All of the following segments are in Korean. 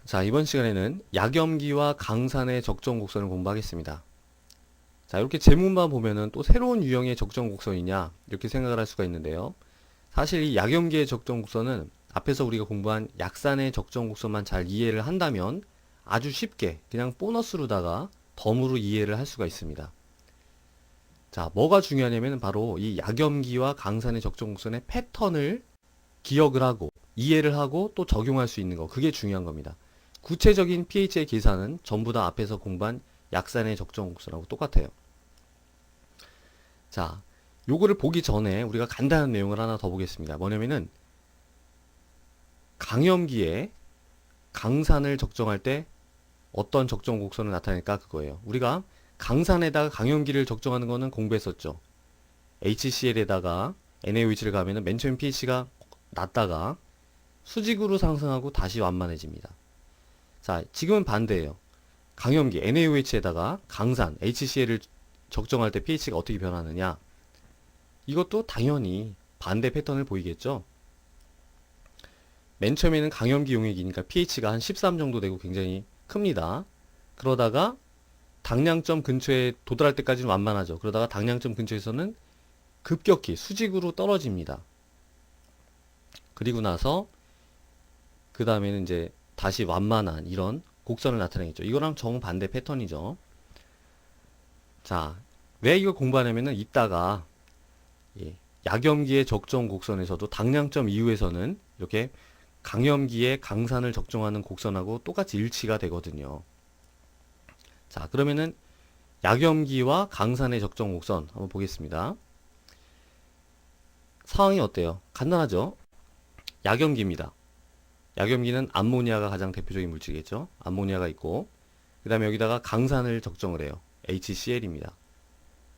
자, 이번 시간에는 약염기와 강산의 적정 곡선을 공부하겠습니다. 자, 이렇게 제목만 보면은 또 새로운 유형의 적정 곡선이냐 이렇게 생각을 할 수가 있는데요. 사실 이 약염기의 적정 곡선은 앞에서 우리가 공부한 약산의 적정 곡선만 잘 이해를 한다면 아주 쉽게 그냥 보너스로다가 덤으로 이해를 할 수가 있습니다. 자, 뭐가 중요하냐면 바로 이 약염기와 강산의 적정 곡선의 패턴을 기억을 하고 이해를 하고 또 적용할 수 있는 거, 그게 중요한 겁니다. 구체적인 pH의 계산은 전부 다 앞에서 공부한 약산의 적정 곡선하고 똑같아요. 자, 요거를 보기 전에 우리가 간단한 내용을 하나 더 보겠습니다. 뭐냐면은 강염기에 강산을 적정할 때 어떤 적정 곡선을 나타낼까, 그거예요. 우리가 강산에다가 강염기를 적정하는 거는 공부했었죠. HCl에다가 NaOH를 가면은 맨 처음 pH가 낮다가 수직으로 상승하고 다시 완만해집니다. 자, 지금은 반대예요. 강염기 NaOH에다가 강산 HCl을 적정할 때 pH가 어떻게 변하느냐? 이것도 당연히 반대 패턴을 보이겠죠? 맨 처음에는 강염기 용액이니까 pH가 한 13 정도 되고 굉장히 큽니다. 그러다가 당량점 근처에 도달할 때까지는 완만하죠. 그러다가 당량점 근처에서는 급격히 수직으로 떨어집니다. 그리고 나서 그 다음에는 이제 다시 완만한 이런 곡선을 나타내겠죠. 이거랑 정반대 패턴이죠. 자, 왜 이걸 공부하냐면은 이따가 약염기의 적정 곡선에서도 당량점 이후에서는 이렇게 강염기의 강산을 적정하는 곡선하고 똑같이 일치가 되거든요. 자, 그러면은 약염기와 강산의 적정 곡선 한번 보겠습니다. 상황이 어때요? 간단하죠? 약염기입니다. 약염기는 암모니아가 가장 대표적인 물질이겠죠. 암모니아가 있고, 그 다음에 여기다가 강산을 적정을 해요. HCl입니다.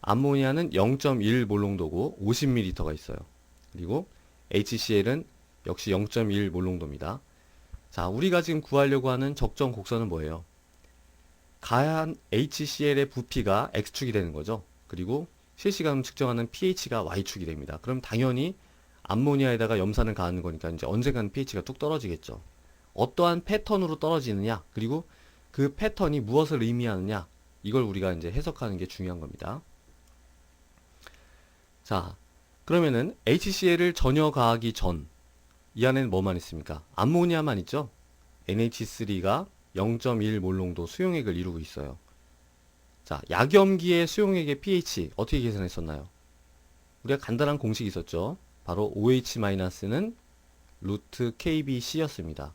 암모니아는 0.1 몰롱도고 50ml가 있어요. 그리고 HCl은 역시 0.1 몰롱도입니다. 자, 우리가 지금 구하려고 하는 적정 곡선은 뭐예요? 가한 HCl의 부피가 X축이 되는 거죠. 그리고 실시간으로 측정하는 pH가 Y축이 됩니다. 그럼 당연히 암모니아에다가 염산을 가하는 거니까 이제 언젠가는 pH가 뚝 떨어지겠죠. 어떠한 패턴으로 떨어지느냐, 그리고 그 패턴이 무엇을 의미하느냐, 이걸 우리가 이제 해석하는 게 중요한 겁니다. 자, 그러면은 HCl을 전혀 가하기 전, 이 안에는 뭐만 있습니까? 암모니아만 있죠? NH3가 0.1 몰롱도 수용액을 이루고 있어요. 자, 약염기의 수용액의 pH 어떻게 계산했었나요? 우리가 간단한 공식이 있었죠. 바로 OH-는 루트 KBC였습니다.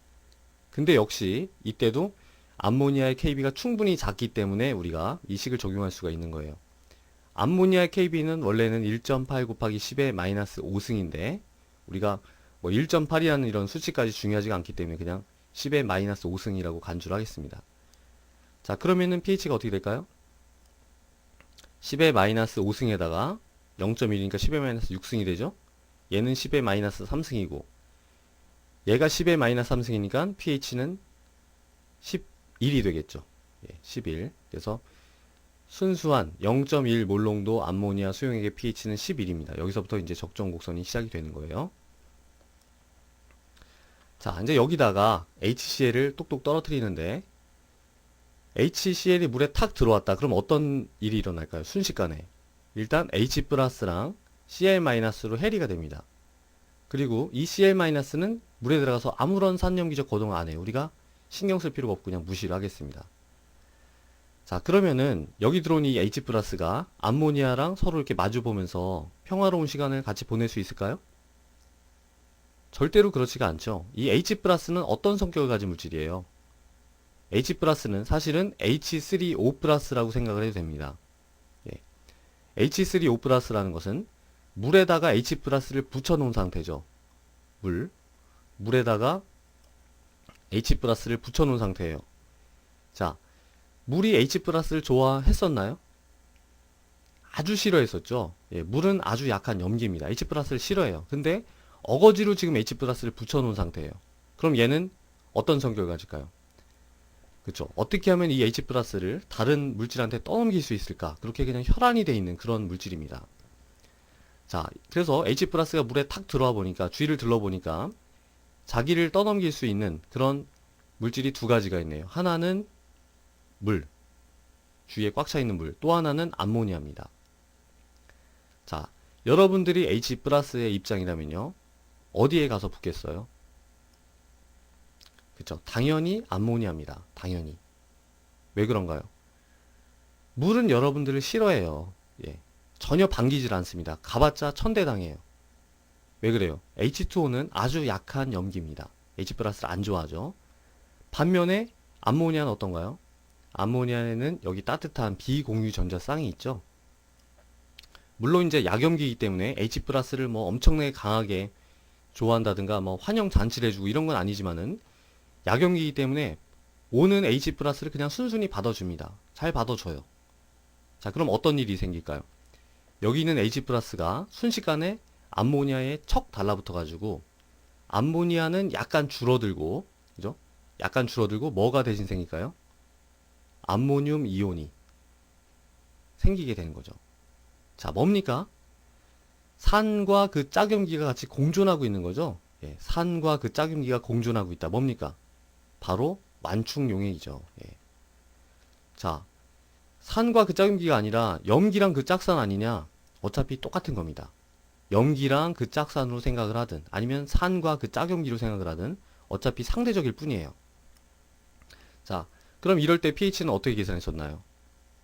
근데 역시 이때도 암모니아의 KB가 충분히 작기 때문에 우리가 이 식을 적용할 수가 있는 거예요. 암모니아의 KB는 원래는 1.8 곱하기 10의 마이너스 5승인데 우리가 뭐 1.8이라는 이런 수치까지 중요하지가 않기 때문에 그냥 10의 마이너스 5승이라고 간주를 하겠습니다. 자, 그러면은 pH가 어떻게 될까요? 10의 마이너스 5승에다가 0.1이니까 10의 마이너스 6승이 되죠? 얘는 10의 마이너스 3승이고 얘가 10의 마이너스 3승이니까 pH는 11이 되겠죠. 11. 그래서 순수한 0.1 몰롱도 암모니아 수용액의 pH는 11입니다. 여기서부터 이제 적정 곡선이 시작이 되는 거예요. 자, 이제 여기다가 HCl을 똑똑 떨어뜨리는데 HCl이 물에 탁 들어왔다. 그럼 어떤 일이 일어날까요? 순식간에. 일단 H+랑 Cl-로 해리가 됩니다. 그리고 이 Cl-는 물에 들어가서 아무런 산염기적 거동을 안 해요. 우리가 신경 쓸 필요가 없고 그냥 무시를 하겠습니다. 자, 그러면은 여기 들어온 이 H+가 암모니아랑 서로 이렇게 마주 보면서 평화로운 시간을 같이 보낼 수 있을까요? 절대로 그렇지가 않죠. 이 H+는 어떤 성격을 가진 물질이에요? H+는 사실은 H3O+라고 생각을 해도 됩니다. H3O+라는 것은 물에다가 H+를 붙여놓은 상태죠. 물에다가 H+를 붙여놓은 상태예요. 자, 물이 H+를 좋아했었나요? 아주 싫어했었죠. 물은 아주 약한 염기입니다. H+를 싫어해요. 근데 어거지로 지금 H+를 붙여놓은 상태예요. 그럼 얘는 어떤 성격을 가질까요? 그렇죠. 어떻게 하면 이 H+를 다른 물질한테 떠넘길 수 있을까? 그렇게 그냥 혈안이 돼 있는 그런 물질입니다. 자, 그래서 H+가 물에 탁 들어와 보니까, 주위를 둘러보니까 자기를 떠넘길 수 있는 그런 물질이 두 가지가 있네요. 하나는 물, 주위에 꽉 차 있는 물, 또 하나는 암모니아입니다. 자, 여러분들이 H 플러스의 입장이라면요, 어디에 가서 붙겠어요? 그쵸? 당연히 암모니아입니다. 당연히. 왜 그런가요? 물은 여러분들을 싫어해요. 예. 전혀 반기질 않습니다. 가봤자 천대당해요. 왜 그래요? H2O는 아주 약한 염기입니다. H 플러스를 안 좋아하죠. 반면에 암모니아는 어떤가요? 암모니아에는 여기 따뜻한 비공유 전자 쌍이 있죠. 물론 이제 약염기이기 때문에 H 플러스를 뭐 엄청나게 강하게 좋아한다든가 뭐 환영 잔치를 해주고 이런 건 아니지만은 약염기이기 때문에 O는 H 플러스를 그냥 순순히 받아줍니다. 잘 받아줘요. 자, 그럼 어떤 일이 생길까요? 여기 있는 H 플러스가 순식간에 암모니아에 척 달라붙어 가지고 암모니아는 약간 줄어들고, 그죠? 약간 줄어들고 뭐가 대신 생길까요? 암모늄 이온이 생기게 되는 거죠. 자, 뭡니까? 산과 그 짝염기가 같이 공존하고 있는 거죠. 예, 산과 그 짝염기가 공존하고 있다. 뭡니까? 바로 완충용액이죠. 예. 자, 산과 그 짝염기가 아니라 염기랑 그 짝산 아니냐? 어차피 똑같은 겁니다. 염기랑 그 짝산으로 생각을 하든 아니면 산과 그 짝염기로 생각을 하든 어차피 상대적일 뿐이에요. 자, 그럼 이럴 때 pH는 어떻게 계산했었나요?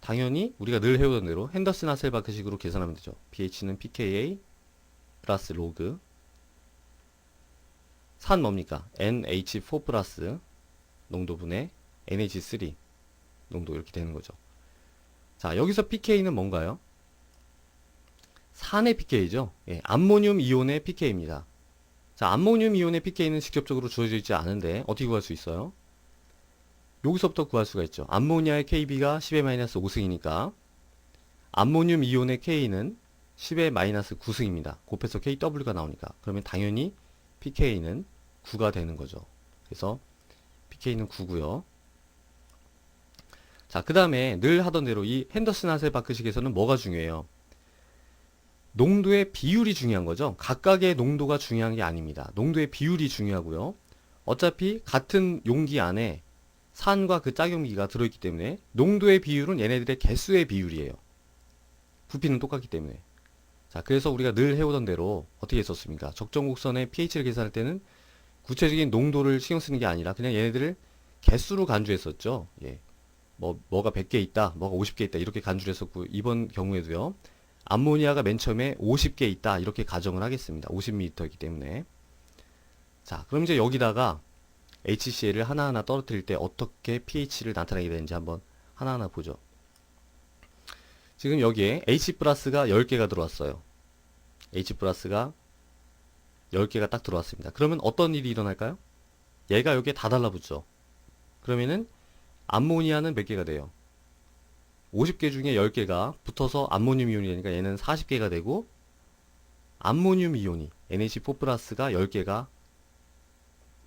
당연히 우리가 늘 해오던 대로 핸더슨 하셀바크식으로 계산하면 되죠. pH는 pKa 플러스 로그 산 뭡니까? NH4 플러스 농도분의 NH3 농도 이렇게 되는 거죠. 자, 여기서 pK는 뭔가요? 산의 pK죠. 예, 암모늄 이온의 pK입니다. 자, 암모늄 이온의 pK는 직접적으로 주어져 있지 않은데 어떻게 구할 수 있어요? 여기서부터 구할 수가 있죠. 암모니아의 kb가 10의 5승이니까 암모늄 이온의 k는 10의 9승입니다. 곱해서 kw가 나오니까. 그러면 당연히 pK는 9가 되는 거죠. 그래서 pK는 9고요. 자, 그 다음에 늘 하던 대로 이 핸더슨 하셀바크식에서는 뭐가 중요해요? 농도의 비율이 중요한 거죠. 각각의 농도가 중요한 게 아닙니다. 농도의 비율이 중요하고요. 어차피 같은 용기 안에 산과 그 짝염기가 들어있기 때문에 농도의 비율은 얘네들의 개수의 비율이에요. 부피는 똑같기 때문에. 자, 그래서 우리가 늘 해오던 대로 어떻게 했었습니까? 적정 곡선의 pH를 계산할 때는 구체적인 농도를 신경 쓰는 게 아니라 그냥 얘네들을 개수로 간주했었죠. 예. 뭐가 100개 있다, 뭐가 50개 있다 이렇게 간주를 했었고 이번 경우에도요. 암모니아가 맨 처음에 50개 있다 이렇게 가정을 하겠습니다. 50ml이기 때문에. 자, 그럼 이제 여기다가 HCl을 하나하나 떨어뜨릴 때 어떻게 pH를 나타내게 되는지 한번 하나하나 보죠. 지금 여기에 H 플러스가 10개가 들어왔어요. H 플러스가 10개가 딱 들어왔습니다. 그러면 어떤 일이 일어날까요? 얘가 여기에 다 달라붙죠. 그러면은 암모니아는 몇 개가 돼요? 50개 중에 10개가 붙어서 암모늄 이온이 되니까 얘는 40개가 되고 암모늄 이온이 NH4 플러스가 10개가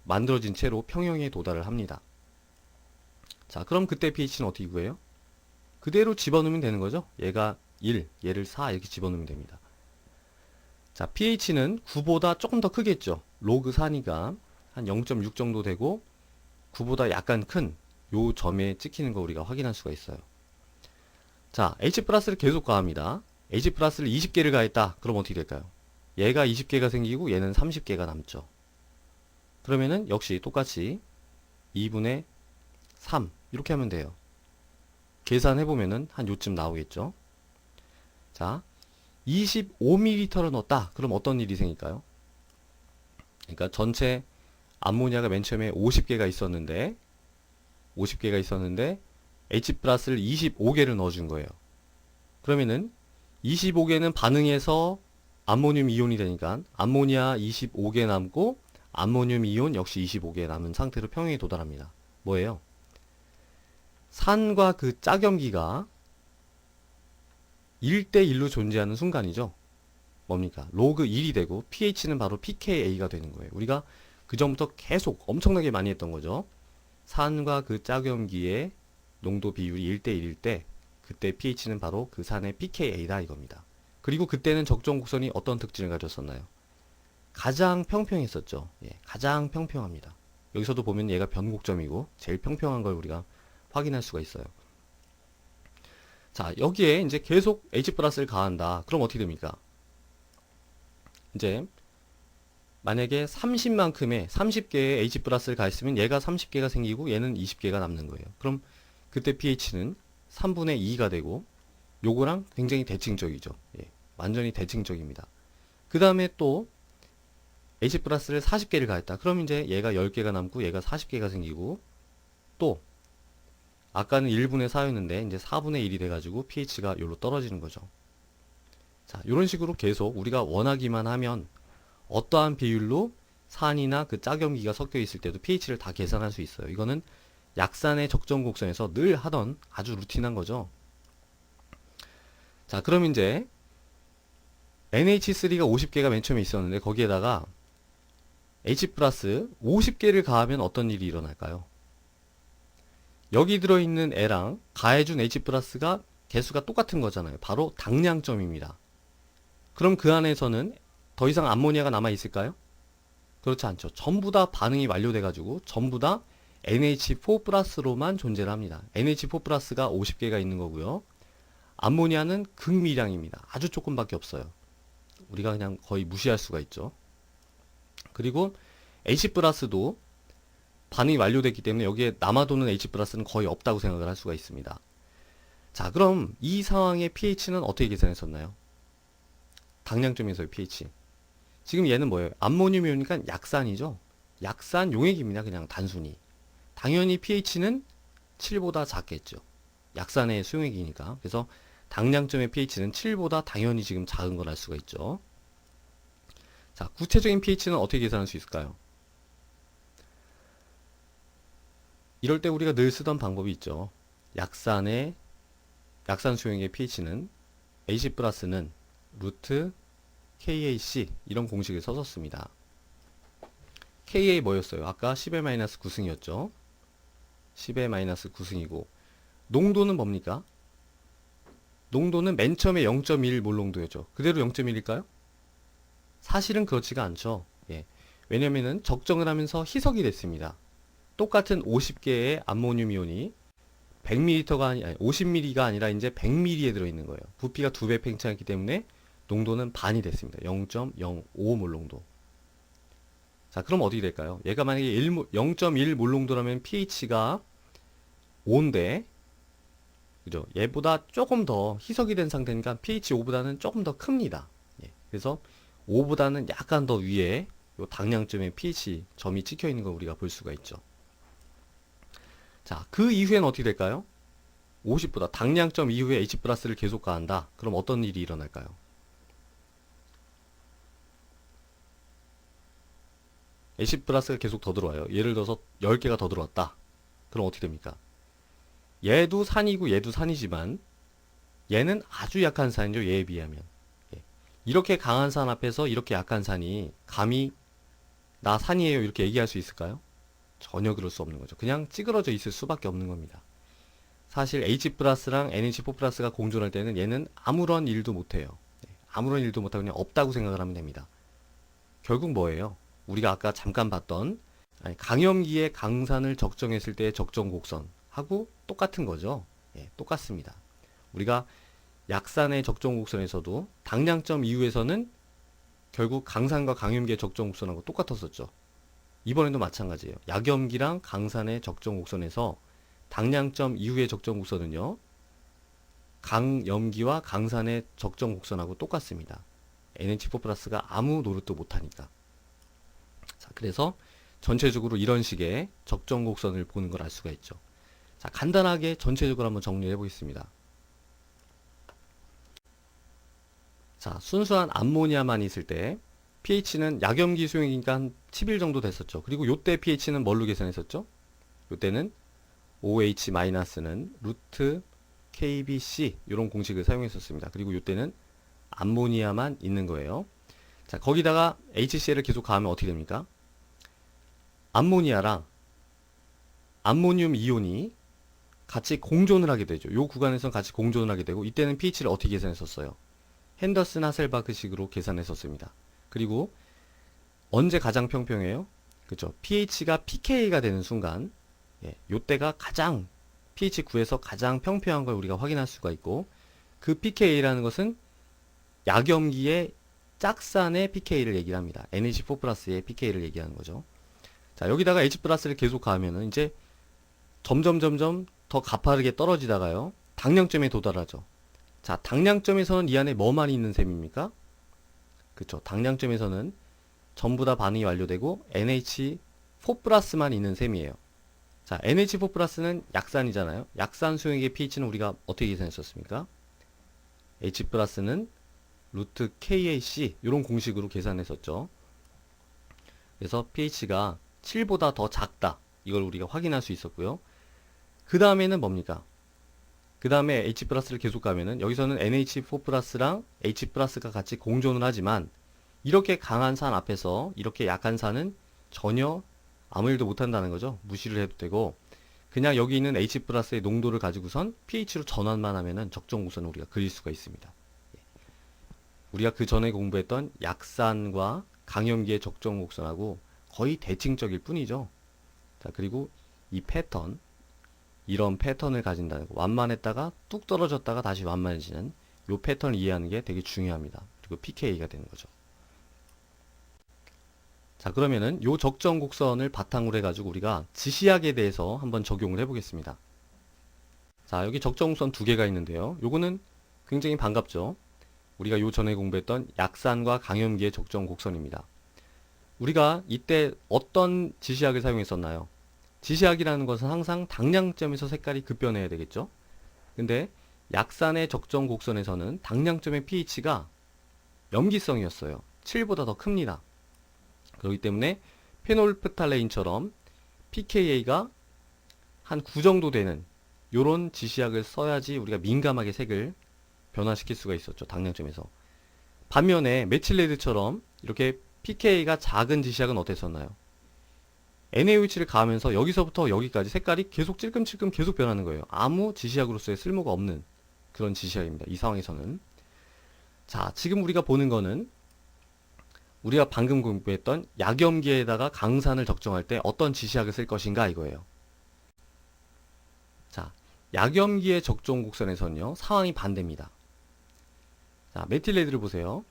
만들어진 채로 평형에 도달을 합니다. 자, 그럼 그때 pH는 어떻게 구해요? 그대로 집어넣으면 되는 거죠. 얘가 1, 얘를 4 이렇게 집어넣으면 됩니다. 자, pH는 9보다 조금 더 크겠죠. 로그 4니까 한 0.6 정도 되고 9보다 약간 큰 요 점에 찍히는 거 우리가 확인할 수가 있어요. 자, H 플러스를 계속 가합니다. H 플러스를 20개를 가했다. 그럼 어떻게 될까요? 얘가 20개가 생기고 얘는 30개가 남죠. 그러면은 역시 똑같이 2분의 3 이렇게 하면 돼요. 계산해보면은 한 요쯤 나오겠죠. 자, 25ml를 넣었다. 그럼 어떤 일이 생길까요? 그러니까 전체 암모니아가 맨 처음에 50개가 있었는데 H 플러스를 25개를 넣어준 거예요. 그러면은 25개는 반응해서 암모늄 이온이 되니까 암모니아 25개 남고 암모늄 이온 역시 25개 남은 상태로 평형에 도달합니다. 뭐예요? 산과 그 짝염기가 1대1로 존재하는 순간이죠. 뭡니까? 로그 1이 되고 pH는 바로 pKa가 되는 거예요. 우리가 그 전부터 계속 엄청나게 많이 했던 거죠. 산과 그 짝염기의 농도 비율이 1대1일 때 그때 pH는 바로 그 산의 pKa다 이겁니다. 그리고 그때는 적정 곡선이 어떤 특징을 가졌었나요? 가장 평평했었죠. 예, 가장 평평합니다. 여기서도 보면 얘가 변곡점이고 제일 평평한 걸 우리가 확인할 수가 있어요. 자, 여기에 이제 계속 H+를 가한다. 그럼 어떻게 됩니까? 이제 만약에 30만큼의 30개의 H+를 가했으면 얘가 30개가 생기고 얘는 20개가 남는 거예요. 그럼 그때 pH는 3분의 2가 되고 요거랑 굉장히 대칭적이죠. 예, 완전히 대칭적입니다. 그 다음에 또 H+를 40개를 가했다. 그럼 이제 얘가 10개가 남고 얘가 40개가 생기고 또 아까는 1분의 4였는데 이제 4분의 1이 돼가지고 pH가 요로 떨어지는 거죠. 자, 이런 식으로 계속 우리가 원하기만 하면 어떠한 비율로 산이나 그 짝염기가 섞여 있을 때도 pH를 다 계산할 수 있어요. 이거는 약산의 적정 곡선에서 늘 하던 아주 루틴한 거죠. 자, 그럼 이제 NH3가 50개가 맨 처음에 있었는데 거기에다가 H+ 50개를 가하면 어떤 일이 일어날까요? 여기 들어있는 애랑 가해준 H+가 개수가 똑같은 거잖아요. 바로 당량점입니다. 그럼 그 안에서는 더 이상 암모니아가 남아 있을까요? 그렇지 않죠. 전부 다 반응이 완료돼가지고 전부 다 NH4+로만 존재를 합니다. NH4+가 50개가 있는 거고요. 암모니아는 극미량입니다. 아주 조금밖에 없어요. 우리가 그냥 거의 무시할 수가 있죠. 그리고 H+도 반응이 완료됐기 때문에 여기에 남아도는 H+는 거의 없다고 생각을 할 수가 있습니다. 자, 그럼 이 상황의 pH는 어떻게 계산했었나요? 당량점에서의 pH. 지금 얘는 뭐예요? 암모늄이니까 약산이죠. 약산 용액입니다. 그냥 단순히. 당연히 pH는 7보다 작겠죠. 약산의 수용액이니까. 그래서 당량점의 pH는 7보다 당연히 지금 작은 걸 알 수가 있죠. 자, 구체적인 pH는 어떻게 계산할 수 있을까요? 이럴 때 우리가 늘 쓰던 방법이 있죠. 약산 수용액의 pH는 H+는 루트 KAC 이런 공식을 써줬습니다. KA 뭐였어요? 아까 10의 - 9승이었죠. 10의 - 9승이고 농도는 뭡니까? 농도는 맨 처음에 0.1 몰농도였죠. 그대로 0.1일까요? 사실은 그렇지가 않죠. 예. 왜냐면은 적정을 하면서 희석이 됐습니다. 똑같은 50개의 암모늄 이온이 100ml가 아니 50ml가 아니라 이제 100ml에 들어있는 거예요. 부피가 2배 팽창했기 때문에 농도는 반이 됐습니다. 0.05 몰농도. 자, 그럼 어떻게 될까요? 얘가 만약에 0.1 몰농도라면 pH가 5인데, 그죠? 얘보다 조금 더 희석이 된 상태니까 pH 5보다는 조금 더 큽니다. 예. 그래서 5보다는 약간 더 위에 요 당량점의 pH 점이 찍혀 있는 걸 우리가 볼 수가 있죠. 자, 그 이후에는 어떻게 될까요? 50보다 당량점 이후에 H+를 계속 가한다. 그럼 어떤 일이 일어날까요? H+가 계속 더 들어와요. 예를 들어서 10개가 더 들어왔다. 그럼 어떻게 됩니까? 얘도 산이고 얘도 산이지만 얘는 아주 약한 산이죠. 얘에 비하면. 예. 이렇게 강한 산 앞에서 이렇게 약한 산이 감히 나 산이에요 이렇게 얘기할 수 있을까요? 전혀 그럴 수 없는 거죠. 그냥 찌그러져 있을 수밖에 없는 겁니다. 사실 H+랑 NH4+가 공존할 때는 얘는 아무런 일도 못해요. 아무런 일도 못하고 그냥 없다고 생각을 하면 됩니다. 결국 뭐예요? 우리가 아까 잠깐 봤던 강염기의 강산을 적정했을 때의 적정 곡선하고 똑같은 거죠. 예, 똑같습니다. 우리가 약산의 적정 곡선에서도 당량점 이후에서는 결국 강산과 강염기의 적정 곡선하고 똑같았었죠. 이번에도 마찬가지예요. 약염기랑 강산의 적정 곡선에서 당량점 이후의 적정 곡선은요. 강염기와 강산의 적정 곡선하고 똑같습니다. NH4+가 아무 노릇도 못하니까. 자, 그래서 전체적으로 이런 식의 적정 곡선을 보는 걸 알 수가 있죠. 자, 간단하게 전체적으로 한번 정리해 보겠습니다. 자, 순수한 암모니아만 있을 때 pH는 약염기 수용이니까 한 10일 정도 됐었죠. 그리고 요때 pH는 뭘로 계산했었죠? 요때는 OH-는 루트 KBC 이런 공식을 사용했었습니다. 그리고 요때는 암모니아만 있는 거예요. 자, 거기다가 HCl을 계속 가하면 어떻게 됩니까? 암모니아랑 암모늄 이온이 같이 공존을 하게 되죠. 요 구간에서는 같이 공존을 하게 되고 이때는 pH를 어떻게 계산했었어요? 핸더슨 하셀바크식으로 계산했었습니다. 그리고 언제 가장 평평해요? 그죠? pH가 pK가 되는 순간, 요때가 가장 pH 9에서 가장 평평한 걸 우리가 확인할 수가 있고, 그 pK라는 것은 약염기의 짝산의 pK를 얘기를 합니다. NH4 플러스의 pK를 얘기하는 거죠. 자, 여기다가 H 플러스를 계속 가하면은 이제 점점 더 가파르게 떨어지다가요, 당량점에 도달하죠. 자, 당량점에서는 이 안에 뭐만 있는 셈입니까? 그쵸. 당량점에서는 전부 다 반응이 완료되고 NH4 플러스만 있는 셈이에요. 자, NH4 플러스는 약산이잖아요. 약산 수용액의 pH는 우리가 어떻게 계산했었습니까? H 플러스는 루트 KAC 이런 공식으로 계산했었죠. 그래서 pH가 7보다 더 작다. 이걸 우리가 확인할 수 있었고요. 그 다음에는 뭡니까? 그 다음에 H 플러스를 계속 가면은 여기서는 NH4 플러스랑 H 플러스가 같이 공존을 하지만 이렇게 강한 산 앞에서 이렇게 약한 산은 전혀 아무 일도 못한다는 거죠. 무시를 해도 되고 그냥 여기 있는 H 플러스의 농도를 가지고선 pH로 전환만 하면은 적정 곡선을 우리가 그릴 수가 있습니다. 우리가 그 전에 공부했던 약산과 강염기의 적정 곡선하고 거의 대칭적일 뿐이죠. 자, 그리고 이 패턴, 이런 패턴을 가진다는 거, 완만했다가 뚝 떨어졌다가 다시 완만해지는 이 패턴을 이해하는 게 되게 중요합니다. 그리고 pK가 되는 거죠. 자, 그러면은 이 적정 곡선을 바탕으로 해가지고 우리가 지시약에 대해서 한번 적용을 해보겠습니다. 자, 여기 적정 곡선 두 개가 있는데요. 요거는 굉장히 반갑죠. 우리가 요 전에 공부했던 약산과 강염기의 적정 곡선입니다. 우리가 이때 어떤 지시약을 사용했었나요? 지시약이라는 것은 항상 당량점에서 색깔이 급변해야 되겠죠. 근데 약산의 적정 곡선에서는 당량점의 pH가 염기성이었어요. 7보다 더 큽니다. 그렇기 때문에 페놀프탈레인처럼 pKa가 한 9 정도 되는 요런 지시약을 써야지 우리가 민감하게 색을 변화시킬 수가 있었죠. 당량점에서. 반면에 메틸레드처럼 이렇게 pK가 작은 지시약은 어땠었나요? NaOH를 가하면서 여기서부터 여기까지 색깔이 계속 찔끔찔끔 계속 변하는 거예요. 아무 지시약으로서의 쓸모가 없는 그런 지시약입니다. 이 상황에서는. 자, 지금 우리가 보는 거는 우리가 방금 공부했던 약염기에다가 강산을 적정할 때 어떤 지시약을 쓸 것인가 이거예요. 자, 약염기의 적정 곡선에서는요, 상황이 반대입니다. 자, 메틸레드를 보세요.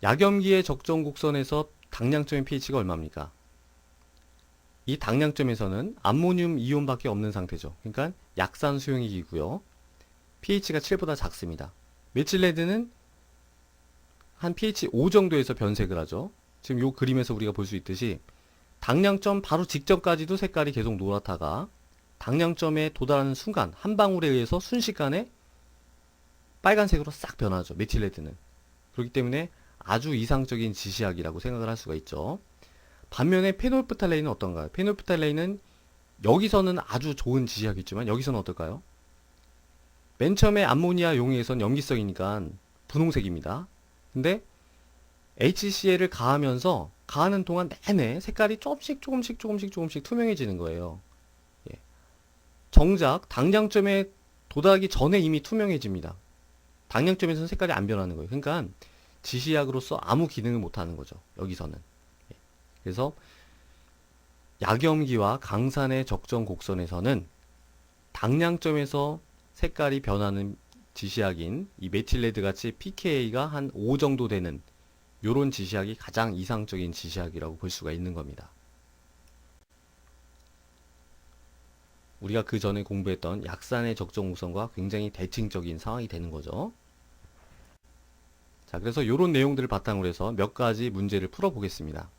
약염기의 적정 곡선에서 당량점의 pH가 얼마입니까? 이 당량점에서는 암모늄 이온밖에 없는 상태죠. 그러니까 약산 수용액이고요. pH가 7보다 작습니다. 메틸레드는 한 pH 5 정도에서 변색을 하죠. 지금 이 그림에서 우리가 볼 수 있듯이 당량점 바로 직전까지도 색깔이 계속 노랗다가 당량점에 도달하는 순간 한 방울에 의해서 순식간에 빨간색으로 싹 변하죠. 메틸레드는. 그렇기 때문에 아주 이상적인 지시약이라고 생각을 할 수가 있죠. 반면에 페놀프탈레인은 어떤가요? 페놀프탈레인은 여기서는 아주 좋은 지시약이지만 여기서는 어떨까요? 맨 처음에 암모니아 용해에선 염기성이니까 분홍색입니다. 근데 HCl을 가하면서 가하는 동안 내내 색깔이 조금씩 투명해지는 거예요. 예. 정작 당량점에 도달하기 전에 이미 투명해집니다. 당량점에서는 색깔이 안 변하는 거예요. 그러니까 지시약으로서 아무 기능을 못하는 거죠. 여기서는. 예. 그래서 약염기와 강산의 적정 곡선에서는 당량점에서 색깔이 변하는 지시약인 이 메틸레드 같이 pKa가 한 5 정도 되는 요런 지시약이 가장 이상적인 지시약이라고 볼 수가 있는 겁니다. 우리가 그 전에 공부했던 약산의 적정 곡선과 굉장히 대칭적인 상황이 되는 거죠. 자, 그래서 요런 내용들을 바탕으로 해서 몇 가지 문제를 풀어 보겠습니다.